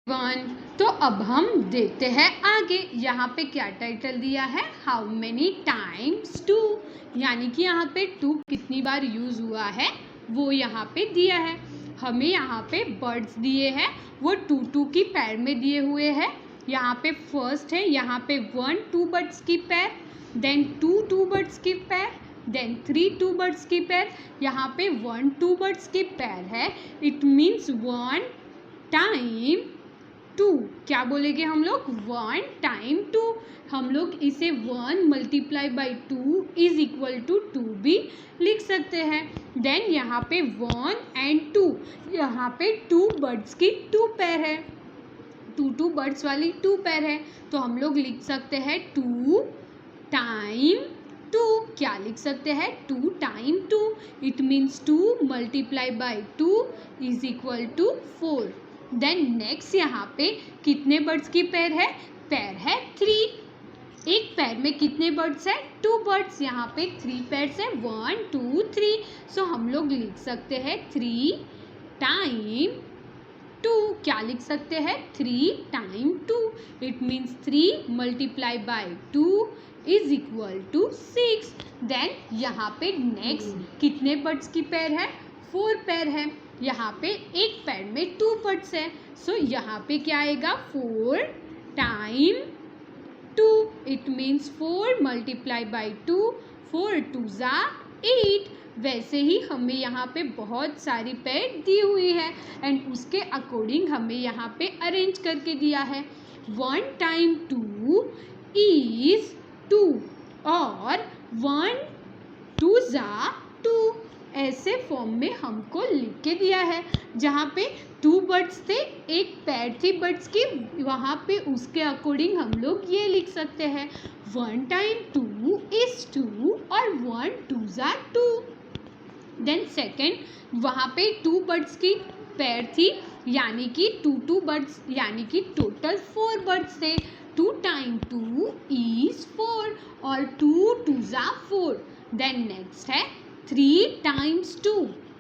One. तो अब हम देखते हैं आगे। यहाँ पे क्या टाइटल दिया है, हाउ मेनी टाइम्स टू, यानी कि यहाँ पे टू कितनी बार यूज हुआ है वो यहाँ पे दिया है। हमें यहाँ पे बर्ड्स दिए हैं, वो टू की पैर में दिए हुए हैं। यहाँ पे फर्स्ट है, यहाँ पे 1 2 बर्ड्स की पैर, देन 2 बर्ड्स की पैर, देन 3 बर्ड्स की पैर। यहाँ पे 1 2 बर्ड्स की पैर है, इट मीन्स 1 टाइम 2। क्या बोलेंगे हम लोग, 1 टाइम 2। हम लोग इसे 1 multiply by 2 is equal to 2 भी लिख सकते हैं। देन यहाँ पे 1 एंड 2, यहाँ पे 2 बर्ड्स की 2 पैर है, 2 बर्ड्स वाली 2 पैर है, तो हम लोग लिख सकते हैं 2 टाइम 2। क्या लिख सकते हैं, 2 time 2, it means 2 multiply by 2 is equal to 4। Then next यहाँ पे कितने बर्ड्स की पैर है 3। एक पैर में कितने बर्ड्स है, 2 बर्ड्स, यहाँ पे 3 पैर्स है, 1 2 3। सो हम लोग लिख सकते हैं 3 टाइम 2। क्या लिख सकते हैं, 3 time 2, it means 3 multiply by 2 is equal to 6। Then यहाँ पे नेक्स्ट कितने बर्ड्स की पैर है, 4 पैर है। यहाँ पे एक पैर में 2 बर्ड्स है, सो यहाँ पे क्या आएगा, 4 time 2, it means 4 multiply by 2, 4 2 ज़ा 8। वैसे ही हमें यहाँ पे बहुत सारी पैर दी हुई है एंड उसके अकॉर्डिंग हमें यहाँ पे अरेंज करके दिया है। 1 टाइम 2 इज 2 और 1 2 ज़ा 2, ऐसे फॉर्म में हमको लिख के दिया है। जहाँ पे 2 बर्ड्स थे, एक पैर थी बर्ड्स की, वहाँ पे उसके अकॉर्डिंग हम लोग ये लिख सकते हैं 1 टाइम 2 इज 2 और 1 2 ज़ा 2। देन सेकेंड, वहाँ पे 2 बर्ड्स की पैर थी, यानी कि 2 बर्ड्स, यानी कि टोटल 4 बर्ड्स थे। 2 टाइम 2 इज 4 और 2 2 ज़ा 4। देन नेक्स्ट है 3 टाइम्स 2,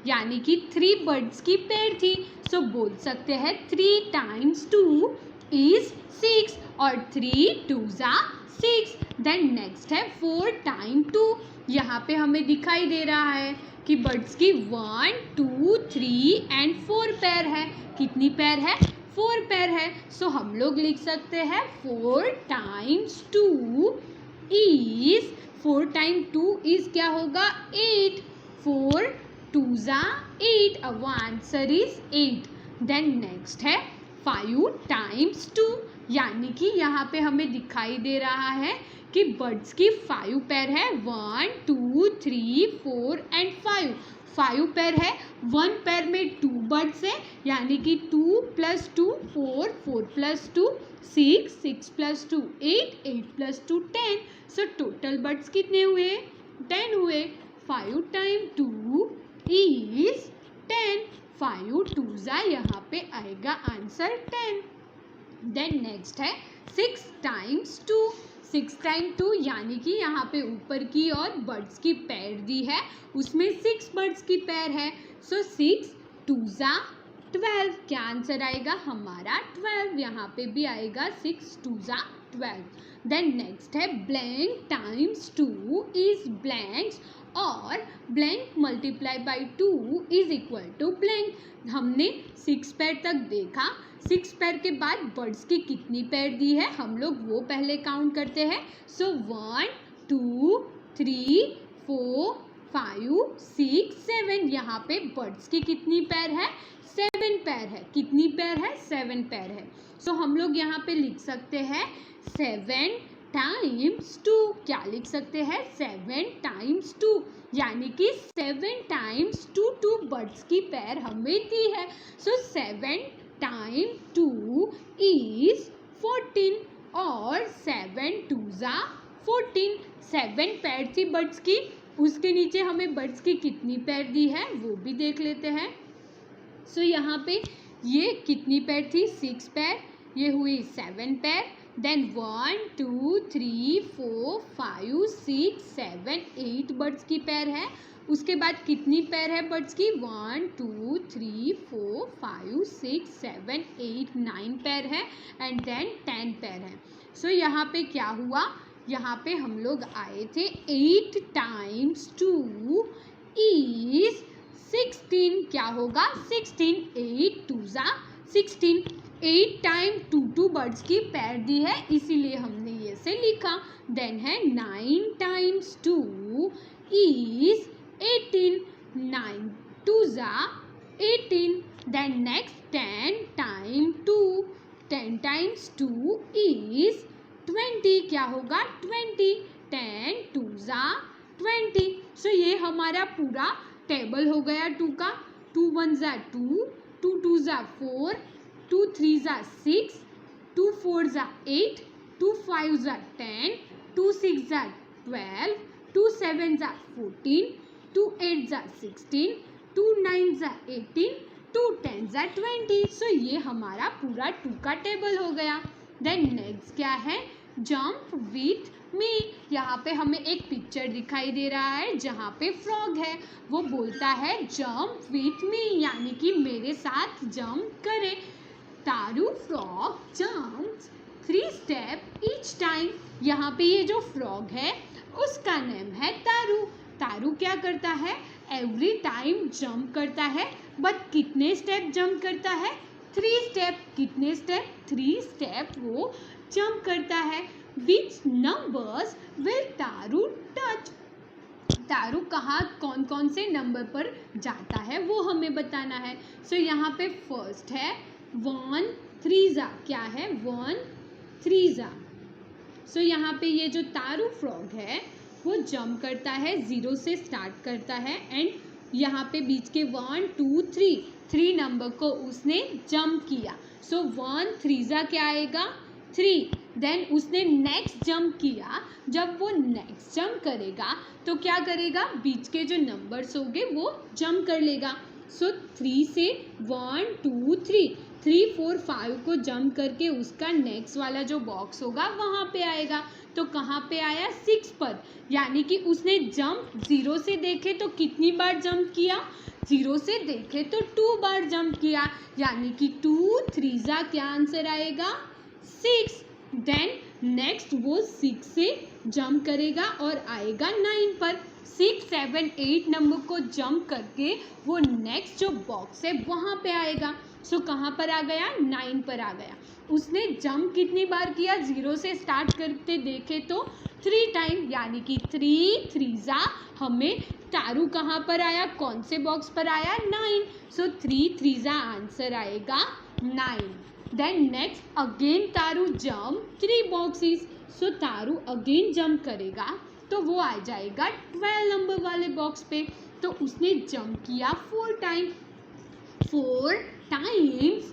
यानी कि 3 बर्ड्स की पैर थी, सो बोल सकते हैं 3 टाइम्स 2 इज 6 और 3 2 ज़ा 6। देन नेक्स्ट है 4 टाइम 2, यहाँ पे हमें दिखाई दे रहा है कि बर्ड्स की 1 2 3 एंड 4 पैर है। कितनी पैर है, 4 पैर है, सो हम लोग लिख सकते हैं 4 टाइम्स 2 इज, 4 टाइम 2 इज क्या होगा, 8। 4 2 ज़ा 8, अब आंसर इज 8। देन नेक्स्ट है 5 टाइम्स 2, यानी कि यहाँ पे हमें दिखाई दे रहा है कि बर्ड्स की 5 पैर है, 1 2 3 4 एंड 5। 5 पैर है, 1 पैर में 2 बर्ड्स है, यानी कि 2 + 2 4, 4 + 2 6, 6 + 2 8, 8 + 2 10। सो टोटल बर्ड्स कितने हुए, 10 हुए। 5 टाइम 2 इज 10, 5 2 ज़ा, यहाँ पे आएगा आंसर 10। देन नेक्स्ट है 6 टाइम्स 2। 6 टाइम 2, यानी कि यहाँ पे ऊपर की और बर्ड्स की पैर दी है, उसमें 6 बर्ड्स की पैर है, सो 6 2 ज़ा 12। क्या आंसर आएगा हमारा, 12। यहाँ पे भी आएगा 6 2 ज़ा 12। देन नेक्स्ट है ब्लैंक टाइम्स 2 इज ब्लैंक्स और blank multiply by 2 is equal to blank. हमने 6 पैर तक देखा, 6 पैर के बाद बर्ड्स की कितनी पैर दी है हम लोग वो पहले काउंट करते हैं। सो 1 2 3 4 5 6 7, यहाँ पे बर्ड्स की कितनी पैर है, 7 पैर है। कितनी पैर है, 7 पैर है। सो हम लोग यहाँ पे लिख सकते हैं 7 टाइम्स 2। क्या लिख सकते हैं, 7 टाइम्स 2, यानी कि 7 टाइम्स 2 बर्ड्स की पैर हमें दी है। सो 7 टाइम 2 इज 14 और 7 2 ज़ा 14। 7 पैर थी बर्ड्स की, उसके नीचे हमें बर्ड्स की कितनी पैर दी है वो भी देख लेते हैं। सो यहाँ पे ये कितनी पैर थी, 6 पैर, ये हुई 7 पैर। देन 1 2 3 4 5 6 7 8 बर्ड्स की पैर है। उसके बाद कितनी पैर है बर्ड्स की, 1 2 3 4 5 6 7 8 9 पैर है एंड देन 10 पैर है। सो यहाँ पे क्या हुआ, यहाँ पे हम लोग आए थे 8 times 2 is 16। क्या होगा 16, 8 2 जा 16। 8 टाइम 2 बर्ड्स की पैर दी है इसीलिए हमने ये से लिखा। देन है 9 times 2 is 18। 9 2 जा 18। Then next 10 time 2, 10 times 2 is 20। क्या होगा 20। 10 2 जा 20। सो ये हमारा पूरा टेबल हो गया 2 का। 2 1 जा 2, 2 2 जा 4, 2 3 जा 6, 2 4 जा 8, 2 5 जा 10, 2 6 जा 12, 2 7 जा 14, 2 8 जा 16, 2 9 जा 18, 2 10 जा 20। सो ये हमारा पूरा 2 का टेबल हो गया। देन नेक्स्ट क्या है, जंप विथ मी। यहाँ पे हमें एक पिक्चर दिखाई दे रहा है जहाँ पे फ्रॉग है। वो बोलता है जंप विथ मी, यानी कि मेरे साथ जंप करे। तारू frog jumps 3 step each time. यहाँ पे ये जो फ्रॉग है उसका नेम है तारू। तारू क्या करता है, एवरी टाइम जंप करता है, बट कितने स्टेप जंप करता है, 3 स्टेप। कितने स्टेप, 3 स्टेप वो जंप करता है। Which numbers will तारू टच। तारू कहाँ कौन कौन से नंबर पर जाता है वो हमें बताना है। सो यहाँ पे फर्स्ट है 1 3 जा। क्या है 1 3 जा। सो यहाँ पे ये जो तारू फ्रॉग है वो जंप करता है, 0 से स्टार्ट करता है एंड यहाँ पे बीच के 1 2 3 नंबर को उसने जंप किया। सो 1 3 जा क्या आएगा 3। देन उसने नेक्स्ट जंप किया। जब वो नेक्स्ट जंप करेगा तो क्या करेगा, बीच के जो नंबर्स होंगे वो जंप कर लेगा। सो 3 से 1 2 3 3 4 5 को जंप करके उसका नेक्स्ट वाला जो बॉक्स होगा वहाँ पे आएगा। तो कहाँ पे आया 6 पर, यानी कि उसने जंप 0 से देखे तो कितनी बार जंप किया, 0 से देखे तो 2 बार जंप किया, यानी कि 2 3 जा क्या आंसर आएगा 6। देन नेक्स्ट वो 6 से जंप करेगा और आएगा 9 पर। 6 7 8 नंबर को जंप करके वो नेक्स्ट जो बॉक्स है वहाँ पे आएगा। सो कहाँ पर आ गया 9 पर आ गया। उसने जंप कितनी बार किया, 0 से स्टार्ट करते देखे तो 3 टाइम, यानी कि 3 3 जा हमें तारू कहाँ पर आया, कौन से बॉक्स पर आया 9। सो 3 3 जा आंसर आएगा 9। देन नेक्स्ट अगेन तारू जंप 3 बॉक्सेस। सो तारू अगेन जंप करेगा तो वो आ जाएगा 12 नंबर वाले बॉक्स पे। तो उसने जंप किया 4 टाइम। 4 टाइम्स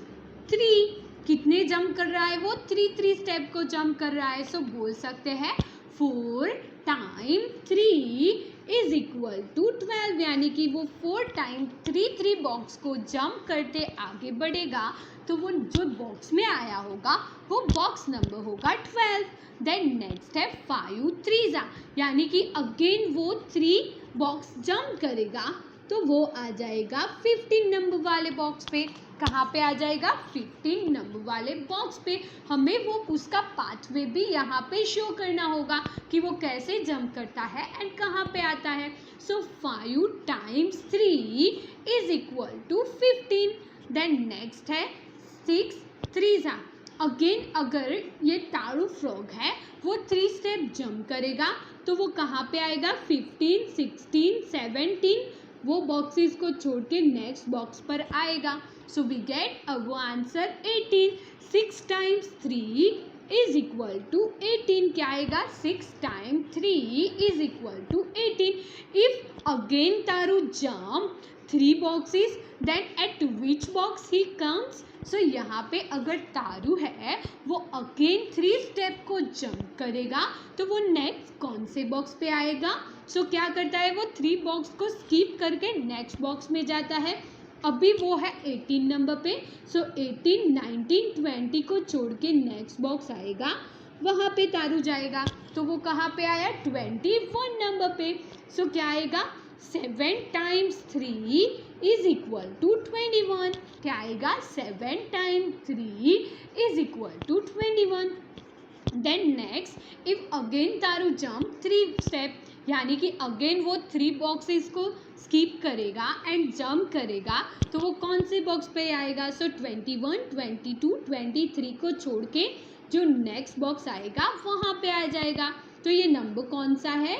3 कितने जंप कर रहा है वो, 3 स्टेप को जंप कर रहा है। सो बोल सकते हैं 4 टाइम 3 इज इक्वल टू 12, यानी कि वो 4 टाइम 3 बॉक्स को जंप करते आगे बढ़ेगा तो वो जो बॉक्स में आया होगा वो बॉक्स नंबर होगा 12। देन नेक्स्ट है 5 3 जा, यानी कि अगेन वो 3 बॉक्स जंप करेगा तो वो आ जाएगा 15 नंबर वाले बॉक्स पे। कहाँ पे आ जाएगा 15 नंबर वाले बॉक्स पे। हमें वो उसका पाथवे भी यहाँ पे शो करना होगा कि वो कैसे जंप करता है एंड कहाँ पे आता है। So 5 times 3 is equal to 15। Then next है 6 3 जा। अगेन अगर ये तारू फ्रॉग है वो 3 स्टेप जंप करेगा तो वो कहाँ पे आएगा 15 16 17 वो बॉक्सेस को छोड़ के नेक्स्ट बॉक्स पर आएगा। सो वी गेट वो answer 18। 6 times 3 is equal to 18। क्या आएगा 6 time 3 is equal to 18। If again तारू jump 3 boxes then at which box he comes. So यहाँ पे अगर तारू है वो अगेन 3 स्टेप को जंप करेगा तो वो नेक्स्ट कौन से बॉक्स पे आएगा। सो क्या करता है वो 3 बॉक्स को स्किप करके नेक्स्ट बॉक्स में जाता है। अभी वो है 18 नंबर पे। सो 18 19 20 को छोड़ के नेक्स्ट बॉक्स आएगा वहाँ पे तारू जाएगा तो वो कहाँ पे आया 21 नंबर पे। सो क्या आएगा 7 टाइम्स 3 इज इक्वल टू 21। क्या आएगा 7 time 3 is equal to 21। Then next if again तारू जंप 3 स्टेप, यानी कि अगेन वो 3 बॉक्सेस को स्किप करेगा एंड जंप करेगा, तो वो कौन से बॉक्स पे आएगा? सो 21, 22, 23 को छोड़ के जो नेक्स्ट बॉक्स आएगा वहाँ पे आ जाएगा। तो ये नंबर कौन सा है?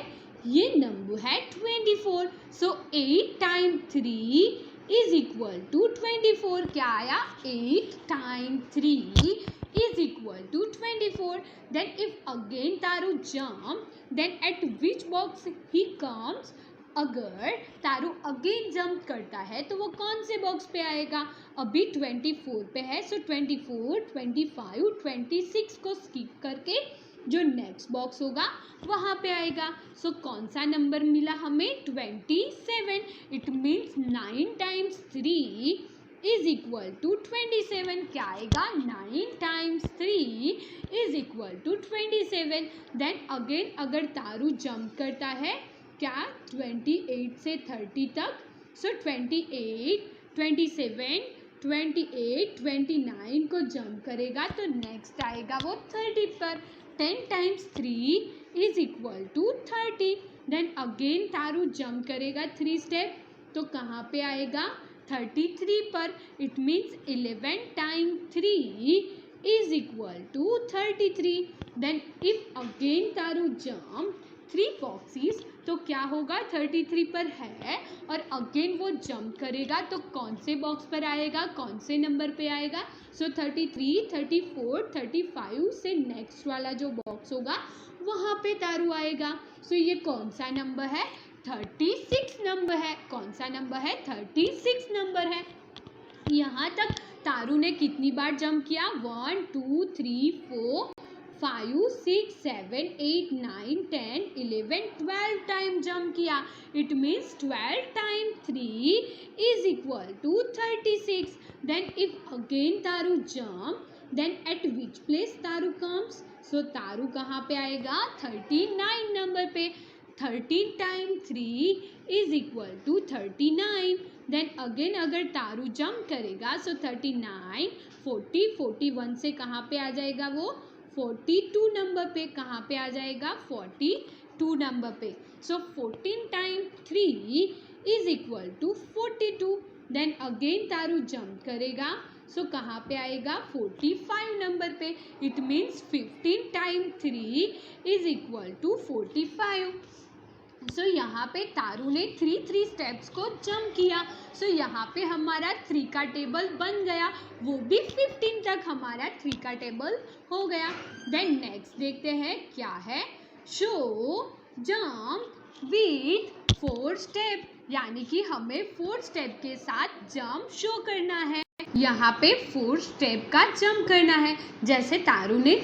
ये नंबर है 24। सो 8 टाइम 3 इज इक्वल टू 24। क्या आया? 8 time 3 is equal to 24. Then if again तारू jump, then at which box he comes? अगर तारू अगेन जंप करता है तो वो कौन से बॉक्स पे आएगा? अभी 24 पे है, सो 24, 25, 26 को स्किप करके जो नेक्स्ट बॉक्स होगा वहाँ पे आएगा। सो कौन सा नंबर मिला हमें? 27। It means 9 times 3 is equal to 27। क्या आएगा? 9 times 3 is equal to 27। Then again अगर तारू जंप करता है क्या 28 से 30 तक, सो 28, 27, 28, 29 को जंप करेगा तो नेक्स्ट आएगा वो 30 पर। 10 times 3 is equal to 30। Then again तारू जंप करेगा 3 स्टेप, तो कहाँ पे आएगा? 33 पर। It means 11 time 3 is equal to 33। Then if again तारू जंप 3 बॉक्सेस, तो क्या होगा? 33 पर है और अगेन वो जंप करेगा तो कौन से बॉक्स पर आएगा? कौन से नंबर पे आएगा? सो 33, 34, 35 से नेक्स्ट वाला जो बॉक्स होगा वहाँ पे तारू आएगा। सो ये कौन सा नंबर है? 36 नंबर है। कौन सा नंबर है? 36 नंबर है। यहाँ तक तारू ने कितनी बार जंप किया? 1, 2, 3, 4, 5, 6, 7, 8, 9, 10, 11, 12 टाइम जंप किया। It means 12 time 3 is equal to 36। Then if again तारू jump, then at which place Taru comes? So Taru कहाँ पे आएगा? 39 नंबर पे। 13 time 3 is equal to 39। Then again अगर तारू जंप करेगा सो 39, 40, 41 से कहाँ पे आ जाएगा वो? 42 नंबर पे। कहाँ पे आ जाएगा? 42 नंबर पे। So 14 time 3 is equal to 42। Then again तारू जंप करेगा सो कहाँ पे आएगा? 45 नंबर पे। It means 15 time 3 is equal to 45। So यहाँ पे तारू ने 3 स्टेप्स को जंप किया। सो यहाँ पे हमारा 3 का टेबल बन गया, वो भी 15 तक हमारा 3 का टेबल हो गया। देन नेक्स्ट देखते हैं क्या है। शो जंप विथ 4 स्टेप, यानी कि हमें 4 स्टेप के साथ जंप शो करना है। यहाँ पे 4 स्टेप का जंप करना है। जैसे तारू ने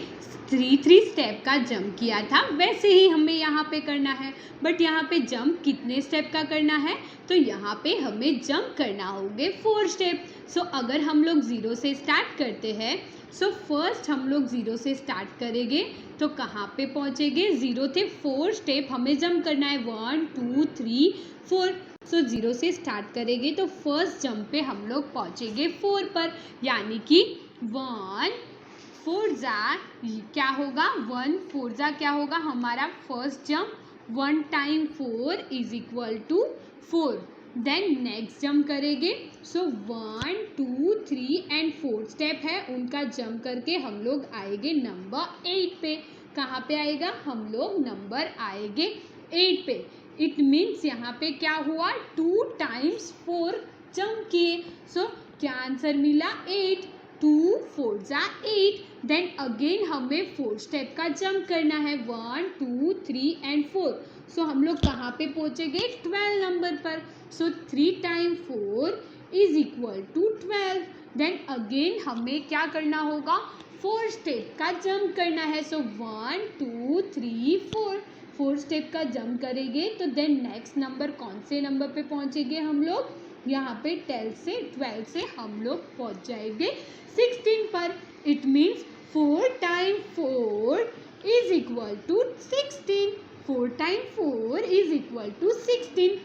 3 स्टेप का जंप किया था वैसे ही हमें यहाँ पे करना है। बट यहाँ पे जंप कितने स्टेप का करना है? तो यहाँ पे हमें जंप करना होंगे 4 स्टेप। सो अगर हम लोग 0 से स्टार्ट करते हैं, सो फर्स्ट हम लोग 0 से स्टार्ट करेंगे तो कहाँ पे पहुँचेंगे? 0 थे 4 स्टेप हमें जंप करना है, 1, 2, 3, 4। सो 0 से स्टार्ट करेंगे तो फर्स्ट जंप पे हम लोग पहुँचेंगे 4 पर, यानी कि 1 4 जा क्या होगा? 1 4 जा क्या होगा? हमारा first jump 1 time 4 is equal to 4। Then next jump करेंगे। सो 1, 2, 3 एंड 4 स्टेप है उनका जंप करके हम लोग आएंगे नंबर 8 पे। कहाँ पे आएगा? हम लोग नंबर आएंगे 8 पे। इट मीन्स यहाँ पे क्या हुआ? 2 टाइम्स 4 जंप किए। सो क्या आंसर मिला? 8। 2 4 जा 8। देन अगेन हमें 4 स्टेप का जंप करना है, 1, 2, 3 एंड 4। सो हम लोग कहाँ पे पहुँचेंगे? 12 नंबर पर। So 3 time 4 is equal to 12। Then again हमें क्या करना होगा? 4 स्टेप का जंप करना है। सो 1, 2, 3, 4 स्टेप का जंप करेंगे तो देन नेक्स्ट नंबर कौन से नंबर पे पहुँचेंगे हम लोग? यहाँ पे 12 से हम लोग पहुँच जाएंगे 16 पर। It means 4 time 4 is equal to 16। 4 time 4 is equal to 16।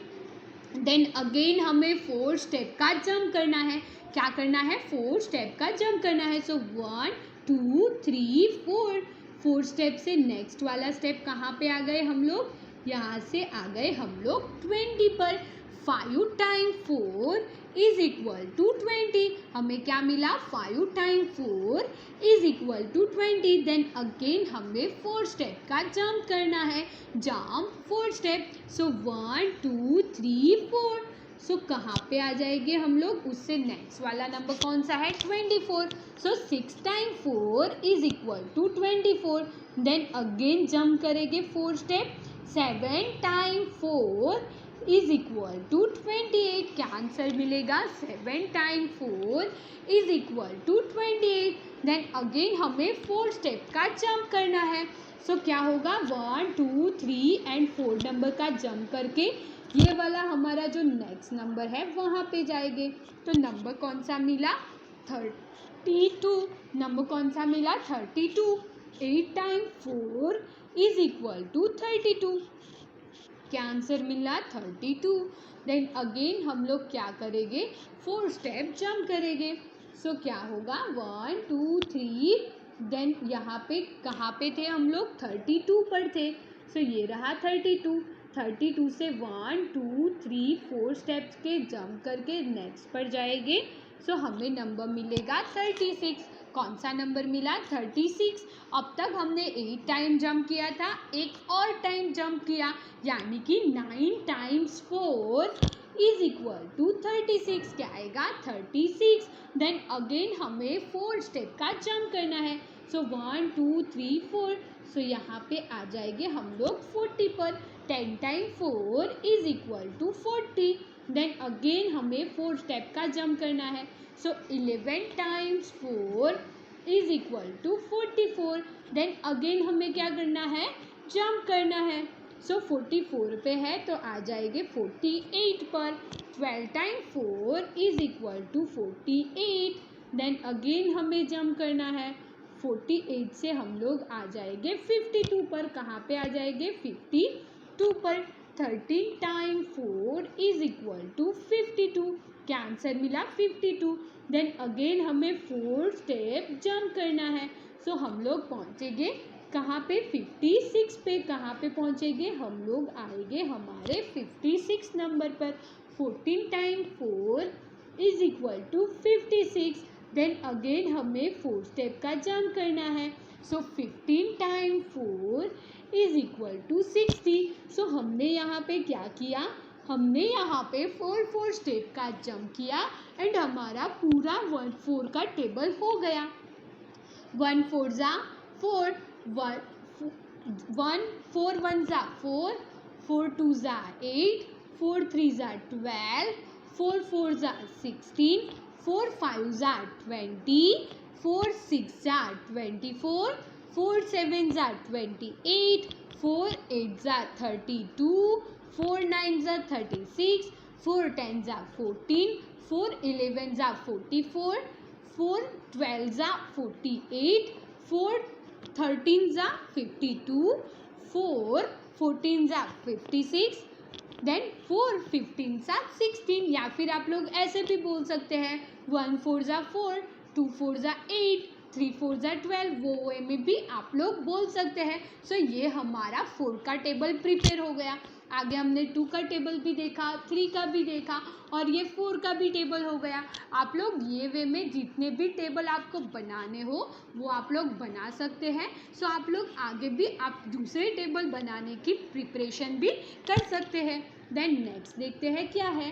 Then again हमें 4 स्टेप का जंप करना है। क्या करना है, 4 स्टेप का जंप करना है। सो 1 2 3 4, 4 स्टेप से नेक्स्ट वाला स्टेप कहाँ पे आ गए हम लोग, यहाँ से आ गए हम लोग 20 पर। 5 टाइम 4 इज इक्वल टू 20। हमें क्या मिला, 5 time 4 is equal to 20। Then again हमें 4 स्टेप का जंप करना है, जंप 4 स्टेप। सो 1 2 3 4। सो कहाँ पे आ जाएंगे हम लोग, उससे नेक्स्ट वाला नंबर कौन सा है, 24। So 6 time 4 is equal to 24। Then again jump करेंगे 4 step. 7 time 4 is equal to 28। क्या आंसर मिलेगा, 7 time 4 is equal to 28। Then again हमें 4 स्टेप का जंप करना है। सो क्या होगा, 1 2 3 एंड 4 नंबर का जंप करके ये वाला हमारा जो नेक्स्ट नंबर है वहाँ पे जाएंगे। तो नंबर कौन सा मिला, 32। नंबर कौन सा मिला, 32। 8 टाइम 4 इज इक्वल टू 32। क्या आंसर मिला, 32। देन अगेन हम लोग क्या करेंगे, 4 स्टेप जंप करेंगे। सो क्या होगा, 1 2 3। देन यहाँ पे कहाँ पे थे हम लोग, 32 पर थे। सो ये रहा 32। 32 से 1 2 3 4 स्टेप्स के जंप करके नेक्स्ट पर जाएंगे। सो हमें नंबर मिलेगा 36। कौन सा नंबर मिला, 36। अब तक हमने 8 टाइम जंप किया था, एक और टाइम जंप किया, यानी कि 9 टाइम्स 4 इज इक्वल टू 36। क्या आएगा, 36। देन अगेन हमें 4 स्टेप का जंप करना है। सो 1 2 3 4। सो यहाँ पे आ जाएंगे हम लोग 40 पर। 10 time 4 is equal to 40। Then again हमें 4 स्टेप का जंप करना है। So 11 times 4 is equal to 44। Then again हमें क्या करना है, जंप करना है। सो 44 पे है तो आ जाएंगे 48 पर। 12 time 4 is equal to 48। Then again हमें जंप करना है। 48 से हम लोग आ जाएंगे 52 पर। कहाँ पे आ जाएंगे, 52 पर। 13 टाइम 4 इज इक्वल टू 52। क्या आंसर मिला, 52। देन अगेन हमें 4 स्टेप जंप करना है। सो हम लोग पहुँचेंगे कहाँ पे, 56 पे। कहाँ पे पहुँचेंगे, हम लोग आएंगे हमारे 56 नंबर पर। 14 time 4 is equal to 56। Then again हमें 4 स्टेप का जंप करना है। So 15 time 4 is equal to 60। So हमने यहाँ पे क्या किया, हमने यहाँ पे 4 स्टेप का जंप किया एंड हमारा पूरा 1 4 का टेबल हो गया। 1 4 ज़ा 4, 1 4 1 ज़ा 4, 4 2 ज़ा 8, 4 3 ज़ा 12, 4 4 ज़ा 16, 4 5 ज़ा 20, 4 6 ज़ा 24, 4 7 ज़ा 28, 4 8 ज़ा 32, 4 9 ज़ा 36, 4 10 ज़ा 14, 4 11 ज़ा 44, 4 12 ज़ा 48, 4 13 ज़ा 52, 4 14 ज़ा 56, देन 4 15 ज़ा 16। या फिर आप लोग ऐसे भी बोल सकते हैं 1 4 ज़ा 4, 2 4 ज़ा 8, 3 4 ज़ा 12। वो वे में भी आप लोग बोल सकते हैं। सो ये हमारा 4 का टेबल प्रिपेयर हो गया। आगे हमने 2 का टेबल भी देखा, 3 का भी देखा और ये 4 का भी टेबल हो गया। आप लोग ये वे में जितने भी टेबल आपको बनाने हो वो आप लोग बना सकते हैं। सो आप लोग आगे भी आप दूसरे टेबल बनाने की प्रिपरेशन भी कर सकते हैं। देन नेक्स्ट देखते हैं क्या है,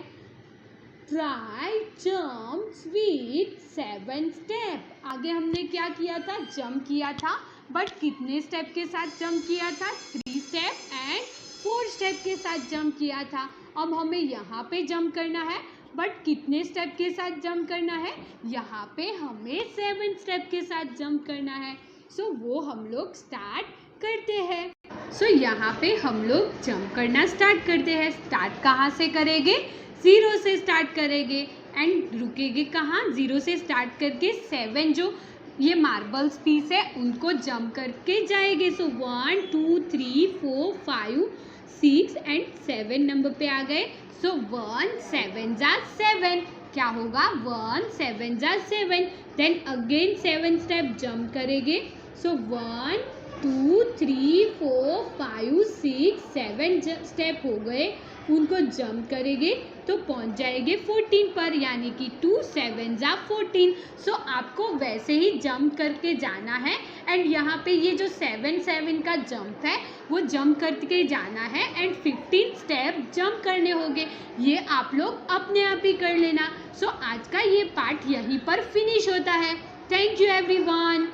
ट्राई जम्प्स विथ 7 स्टेप। आगे हमने क्या किया था, जंप किया था, बट कितने स्टेप के साथ जंप किया था, 3 स्टेप एंड 4 स्टेप के साथ जंप किया था। अब हमें यहाँ पे जंप करना है, बट कितने स्टेप के साथ जंप करना है, यहाँ पे हमें 7 स्टेप के साथ जंप करना है। सो वो हम लोग स्टार्ट करते हैं। सो यहाँ पे हम लोग जंप करना स्टार्ट करते हैं। स्टार्ट कहाँ से करेंगे, 0 से स्टार्ट करेंगे एंड रुकेंगे कहाँ, 0 से स्टार्ट करके 7 जो ये मार्बल्स पीस है उनको जंप करके जाएंगे। सो 1 2 3 4 5 6 एंड 7 नंबर पे आ गए। सो 1 7 ज़ा 7, क्या होगा 1 7 जा 7, देन अगेन 7 स्टेप जंप करेंगे। सो 1 2 3 4 5 6 7 स्टेप हो गए, उनको जंप करेंगे तो पहुंच जाएंगे 14 पर, यानी कि 2 7 जा 14। सो आपको वैसे ही जंप करके जाना है एंड यहाँ पे ये जो 7 7 का जंप है वो जंप करके जाना है एंड 15 स्टेप जंप करने होंगे। ये आप लोग अपने आप ही कर लेना। सो आज का ये पार्ट यहीं पर फिनिश होता है। Thank you everyone.